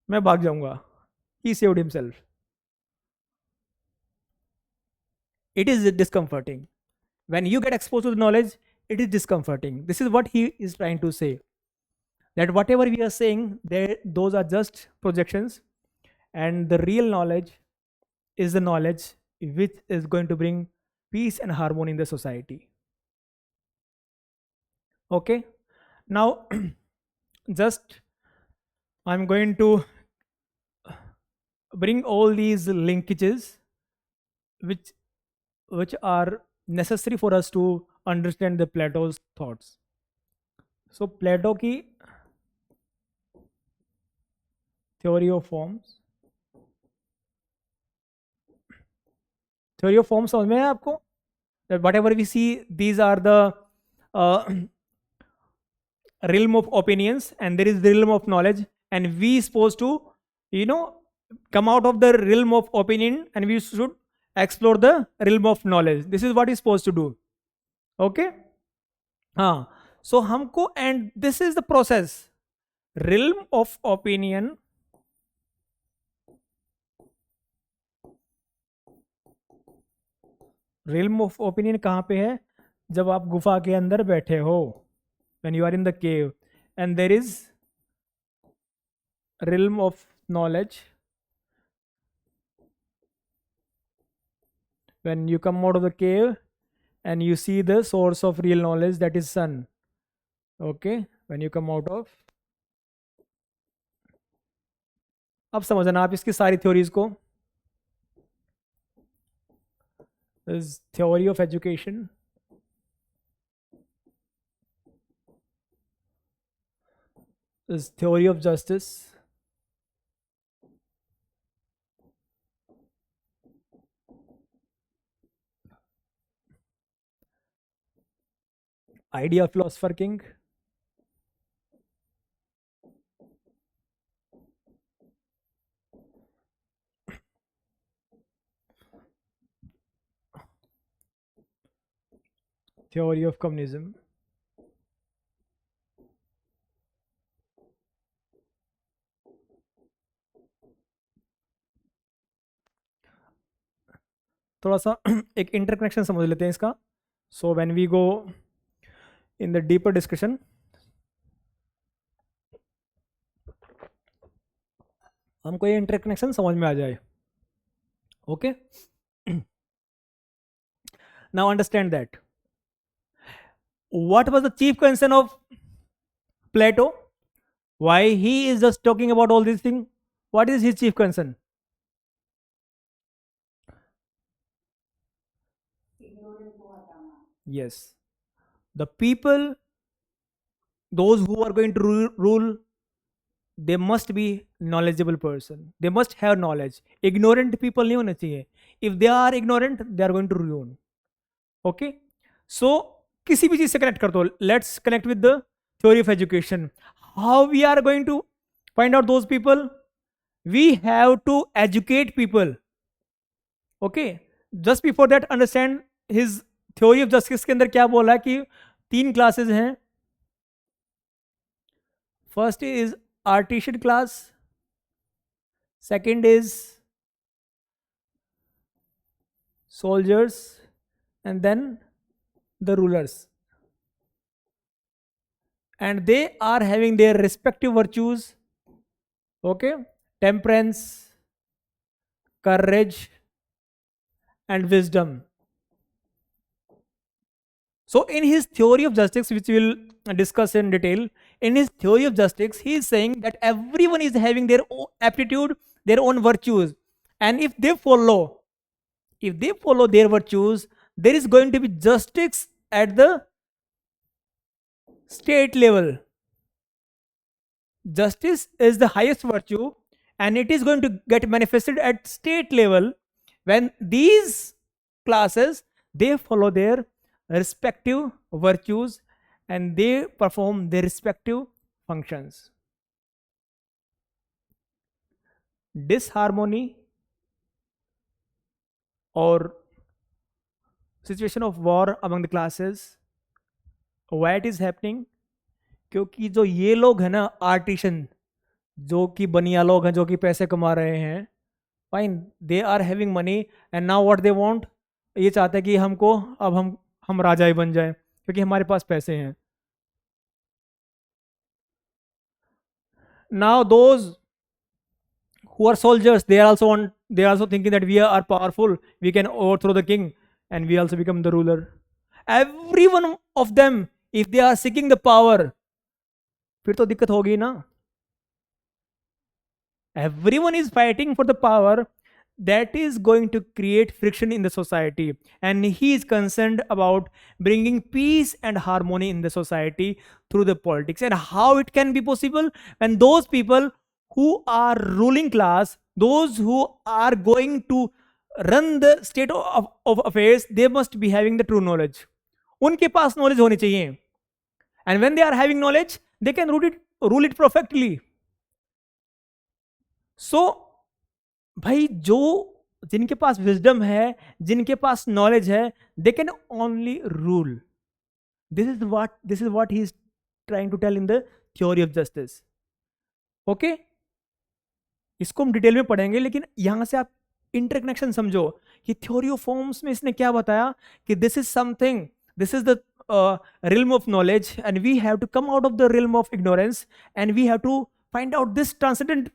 मैं भाग जाऊंगा। He saved himself. It is discomforting. When you get exposed to the knowledge, it is discomforting. This is what he is trying to say. That whatever we are saying, those are just projections, and the real knowledge is the knowledge which is going to bring peace and harmony in the society. Okay, now just I'm going to bring all these linkages which are necessary for us to understand the Plato's thoughts. So Plato की theory of forms, theory of forms समझ में है आपको? That whatever we see, these are the realm of opinions, and there is the realm of knowledge, and we supposed to, you know, come out of the realm of opinion, and we should explore the realm of knowledge. This is what is supposed to do. Okay, हाँ, so हमको, and this is the process, realm of opinion, realm of opinion कहाँ पे है? जब आप गुफा के अंदर बैठे हो, when you are in the cave, and there is realm of knowledge when you come out of the cave and you see the source of real knowledge, that is sun. Okay, when you come out of, अब समझना आप इसकी सारी थ्योरीज को. is theory of education, is theory of justice, idea of philosopher king, theory of communism, थोड़ा सा एक इंटरकनेक्शन समझ लेते हैं इसका. So when we go in the deeper discussion, हमको ये इंटरकनेक्शन समझ में आ जाए. Okay, now understand that what was the chief concern of Plato? Why he is just talking about all these things? What is his chief concern? Yes, the people, those who are going to rule, they must be knowledgeable person, they must have knowledge. Ignorant people नहीं होने चाहिए. If they are ignorant, they are going to ruin. Okay, so किसी भी चीज से कनेक्ट कर दो. Let's connect with the theory of education. How we are going to find out those people? We have to educate people. Okay, just before that understand his theory of justice के अंदर क्या बोला है कि 3 क्लासेस हैं. First is artisan class, second is soldiers, and then the rulers, and they are having their respective virtues. Okay, temperance, courage, and wisdom. So in his theory of justice, which we will discuss in detail, in his theory of justice, he is saying that everyone is having their own aptitude, their own virtues, and if they follow their virtues, there is going to be justice at the state level. Justice is the highest virtue, and it is going to get manifested at state level when these classes, they follow their respective virtues and they perform their respective functions. Disharmony or situation of war among the classes, why it is happening? क्योंकि जो ये लोग हैं ना, आर्टिशन, जो कि बनिया लोग हैं, जो कि पैसे कमा रहे हैं, fine, they are having money, and now what they want, ये चाहते हैं कि हमको अब हम राजा ही बन जाए क्योंकि हमारे पास पैसे हैं. Now those who are soldiers, they are also thinking that we are powerful, we can overthrow the king and we also become the ruler. Every one of them, if they are seeking the power, फिर तो दिक्कत होगी ना. Everyone is fighting for the power. That is going to create friction in the society, and he is concerned about bringing peace and harmony in the society through the politics. And how it can be possible when those people who are ruling class, those who are going to run the state of affairs, they must be having the true knowledge. उनके पास knowledge होनी चाहिए, and when they are having knowledge, they can rule it perfectly. So भाई जो जिनके पास विजडम है, जिनके पास नॉलेज है, they can only rule. This is what he is trying to tell in the theory of justice. Okay, इसको हम डिटेल में पढ़ेंगे, लेकिन यहां से आप इंटरकनेक्शन समझो कि थ्योरी ऑफ फॉर्म्स में इसने क्या बताया कि this is something, this is the realm of knowledge, and we have to come out of the realm of ignorance, and we have to find out this transcendent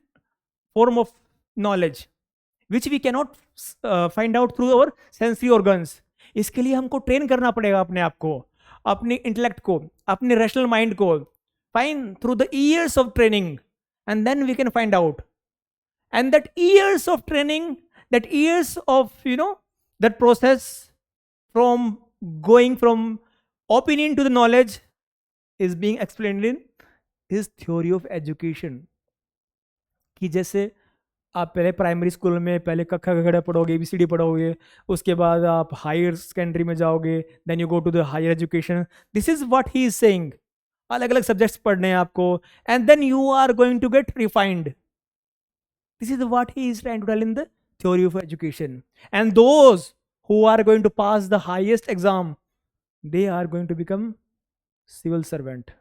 form of knowledge which we cannot find out through our sensory organs. इसके लिए हमको ट्रेन करना पड़ेगा अपने आप को, अपने इंटेलेक्ट को, अपने रैशनल माइंड को. Fine through the years of training, and then we can find out. And that years of training, that years of that process from going from opinion to the knowledge is being explained in his theory of education. कि जैसे आप पहले प्राइमरी स्कूल में पहले कक्का खड़ा पढ़ोगे, ABCD पढ़ोगे, उसके बाद आप हायर सेकेंडरी में जाओगे, then you go to the higher education. This is what he is saying. अलग अलग सब्जेक्ट्स पढ़ने हैं आपको, and then you are going to get refined. This is what he is trying to tell in the theory of education. And those who are going to pass the highest exam, they are going to become civil servant,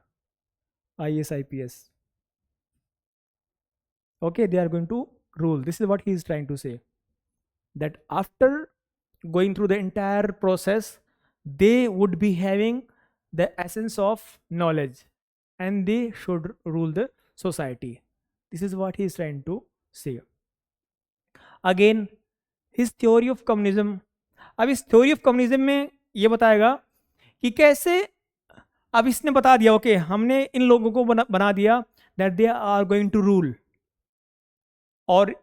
IAS, IPS. Okay, they are going to rule. This is what he is trying to say, that after going through the entire process, they would be having the essence of knowledge, and they should rule the society. This is what he is trying to say. Again, his theory of communism. अब इस थ्योरी ऑफ कम्युनिज्म में ये बताएगा कि कैसे, अब इसने बता दिया ओके, हमने इन लोगों को बना दिया that they are going to rule, और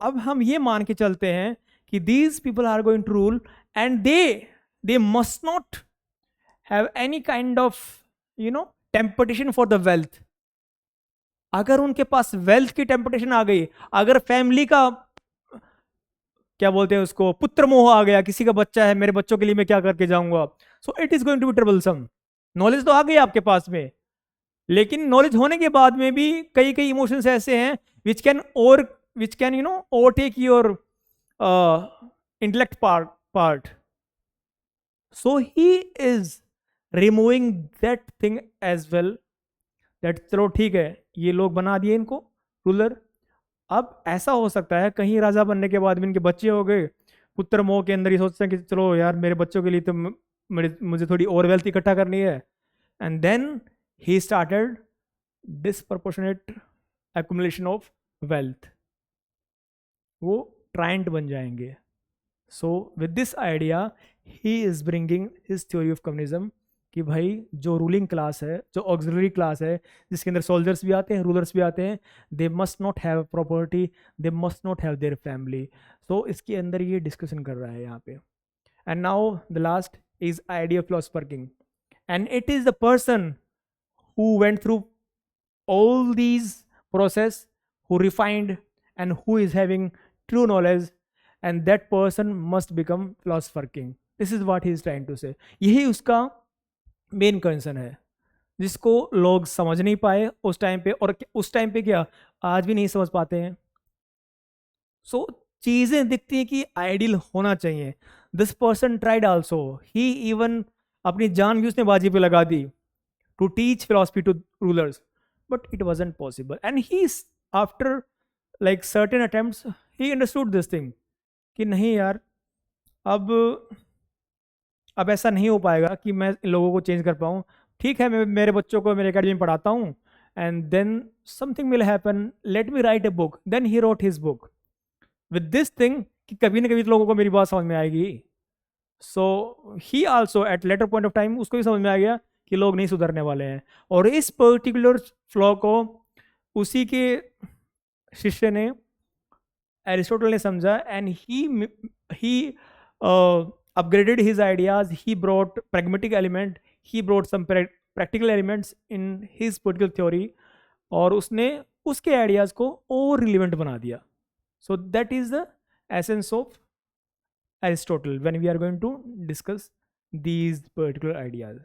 अब हम ये मान के चलते हैं कि these people are going to rule, and they must not have any kind of temptation for the wealth. अगर उनके पास वेल्थ की टेम्पटेशन आ गई, अगर फैमिली का क्या बोलते हैं उसको, पुत्र मोह आ गया, किसी का बच्चा है, मेरे बच्चों के लिए मैं क्या करके जाऊंगा, so it is going to be troublesome. Knowledge तो आ गई आपके पास में, लेकिन नॉलेज होने के बाद में भी कई कई इमोशंस ऐसे हैं which can overtake your intellect part. So he is removing that thing as well, that चलो ठीक है, ये लोग बना दिए इनको रूलर. अब ऐसा हो सकता है कहीं राजा बनने के बाद भी इनके बच्चे हो गए, पुत्र मोह के अंदर ही सोचते हैं कि चलो यार मेरे बच्चों के लिए तो मुझे थोड़ी और वेल्थ इकट्ठा करनी है, and then he started disproportionate accumulation of wealth. वो ट्रायंट बन जाएंगे. So with this idea he is bringing his theory of communism कि भाई जो रूलिंग क्लास है, जो ऑक्सिलरी क्लास है, जिसके अंदर सोल्जर्स भी आते हैं, रूलर्स भी आते हैं, they must not have property, they must not have their family. So इसके अंदर ये डिस्कशन कर रहा है यहाँ पे. And now the last is idea philosopher king, and it is the person who went through all these process, who refined, and who is having true knowledge, and that person must become philosopher king. This is what he is trying to say. यही उसका मेन कंसर्न है, जिसको लोग समझ नहीं पाए उस टाइम पे, और उस टाइम पे क्या आज भी नहीं समझ पाते हैं. सो चीज़ें दिखती हैं कि आइडियल होना चाहिए. This person tried also, he even अपनी जान भी उसने बाजी पे लगा दी to teach philosophy to rulers, but it wasn't possible. And he after like certain attempts he understood this thing कि नहीं यार, अब ऐसा नहीं हो पाएगा कि मैं इन लोगों को चेंज कर पाऊँ. ठीक है, मैं मेरे बच्चों को मेरे एकेडमी में पढ़ाता हूँ, and then something will happen, let me write a book. Then he wrote his book with this thing कि कभी ना कभी तो लोगों को मेरी बात समझ में आएगी. So he also at later point of time उसको भी समझ में आ गया कि लोग नहीं सुधरने वाले हैं, और इस पर्टिकुलर फ्लॉ को उसी के शिष्य ने, एरिस्टोटल ने समझा, and he upgraded his ideas. He brought pragmatic element, he brought some practical elements in his particular theory, और उसने उसके आइडियाज को और रिलेवेंट बना दिया. So that is the essence of Aristotle when we are going to discuss these particular ideas.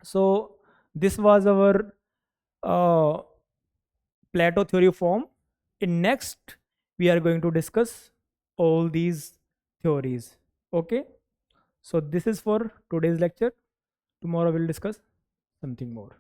So this was our Plato theory form. In next we are going to discuss all these theories. Okay, so this is for today's lecture. Tomorrow we'll discuss something more.